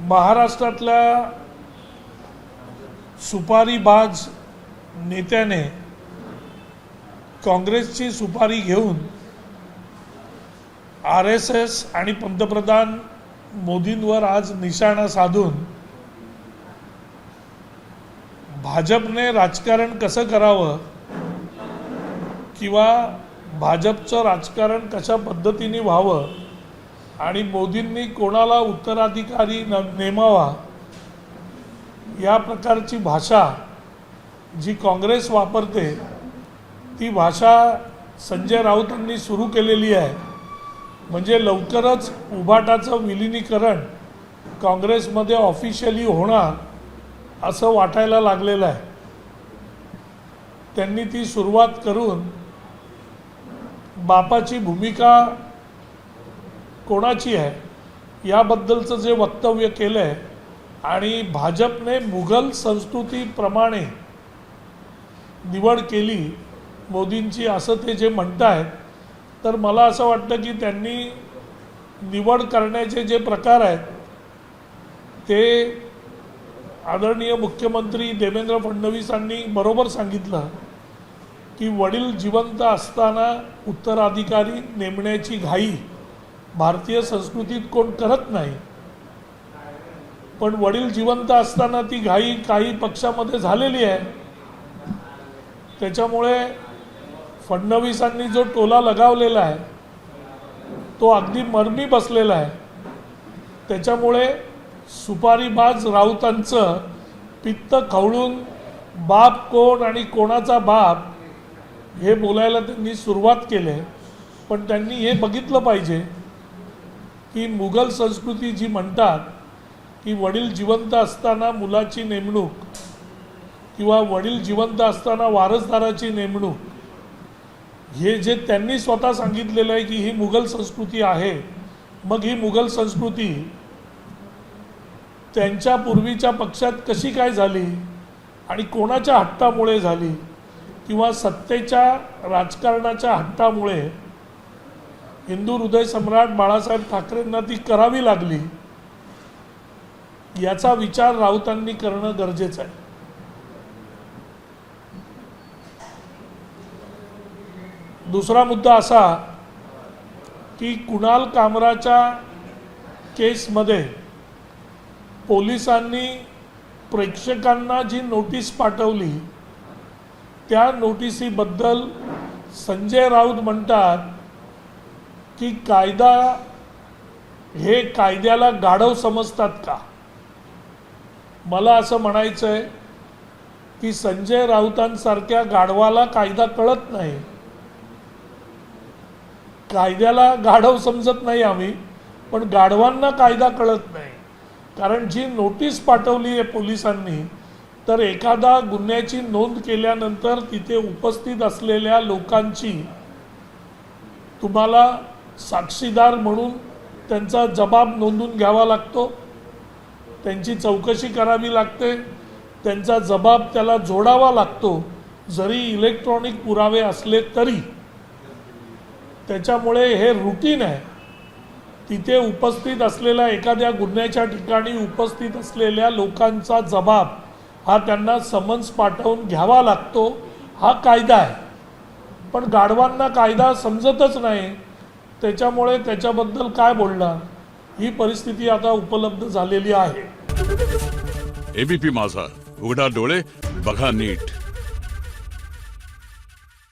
महाराष्ट्रातल्या सुपारीबाज नेत्याने काँग्रेसची सुपारी घेऊन RSS आणि पंतप्रधान मोदींवर आज निशाणा साधून भाजपने राजकारण कसं करावं किंवा भाजपचं राजकारण कशा पद्धतीने व्हावं आणि मोदींनी कोणाला उत्तराधिकारी नेमावा या प्रकारची भाषा जी काँग्रेस वापरते ती भाषा संजय राऊतांनी सुरू केलेली आहे। म्हणजे लवकरच उभाटाचं विलीनीकरण काँग्रेसमध्ये ऑफिशियली होणार असं वाटायला लागलेलं आहे। त्यांनी ती सुरुवात करून बापाची भूमिका कोणाची आहे याबद्दलचं जे वक्तव्य केलं आहे आणि भाजपने मुघल संस्कृतीप्रमाणे निवड केली मोदींची असं ते जे म्हणतायत, तर मला असं वाटतं की त्यांनी निवड करण्याचे जे प्रकार आहेत ते आदरणीय मुख्यमंत्री देवेंद्र फडणवीसांनी बरोबर सांगितलं की वडील जिवंत असताना उत्तराधिकारी नेमण्याची घाई भारतीय संस्कृतीत कोण करत नाही, पण वडील जिवंत असताना ती घाई काही पक्षामध्ये झालेली आहे। त्याच्यामुळे फडणवीसांनी जो टोला लगावलेला आहे तो अगदी मर्मी बसलेला आहे। त्याच्यामुळे सुपारीबाज राऊतांचं पित्त खवळून बाप कोण आणि कोणाचा बाप हे बोलायला त्यांनी सुरुवात केली। पण त्यांनी हे बघितलं पाहिजे की मुघल संस्कृती जी म्हणतात की वडील जिवंत असताना मुलाची नेमणूक किंवा वडील जिवंत असताना वारसदाराची नेमणूक, हे जे त्यांनी स्वतः सांगितलेलं आहे की ही मुघल संस्कृती आहे, मग ही मुघल संस्कृती त्यांच्या पूर्वीच्या पक्षात कशी काय झाली आणि कोणाच्या हट्टामुळे झाली किंवा सत्तेच्या राजकारणाच्या हट्टामुळे हिंदू हृदय सम्राट बाळासाहेब ठाकरेंना ती करावी लागली, याचा विचार राऊतांनी करणं गरजेचं आहे। दुसरा मुद्दा असा की कुणाल कामराच्या केसमध्ये पोलिसांनी प्रेक्षकांना जी नोटीस पाठवली त्या नोटिसीबद्दल संजय राऊत म्हणतात की कायदा हे कायद्याला गाढव समजतात का। मला असं म्हणायचं आहे की संजय राऊतांसारख्या गाढवाला कायदा कळत नाही। कायद्याला गाढव समजत नाही आम्ही, पण गाढवांना कायदा कळत नाही। कारण जी नोटीस पाठवली आहे पोलिसांनी, तर एखादा गुन्ह्याची नोंद केल्यानंतर तिथे उपस्थित असलेल्या लोकांची तुम्हाला साक्षीदार म्हणून त्यांचा जबाब नोंदून घ्यावा लागतो, त्यांची चौकशी करावी लागते, त्यांचा जबाब त्याला जोडावा लागतो, जरी इलेक्ट्रॉनिक पुरावे असले तरी। त्याच्यामुळे हे रूटीन आहे। तिथे उपस्थित असलेल्या एखाद्या गुन्ह्याच्या ठिकाणी उपस्थित असलेल्या लोकांचा जबाब हा त्यांना समन्स पाठवून घ्यावा लागतो, हा कायदा आहे। पण गाढवांना कायदा समजतच नाही, त्याच्यामुळे त्याच्याबद्दल काय बोलणार, ही परिस्थिती आता उपलब्ध झालेली आहे। ABP माझा, उघडा डोळे बघा नीट।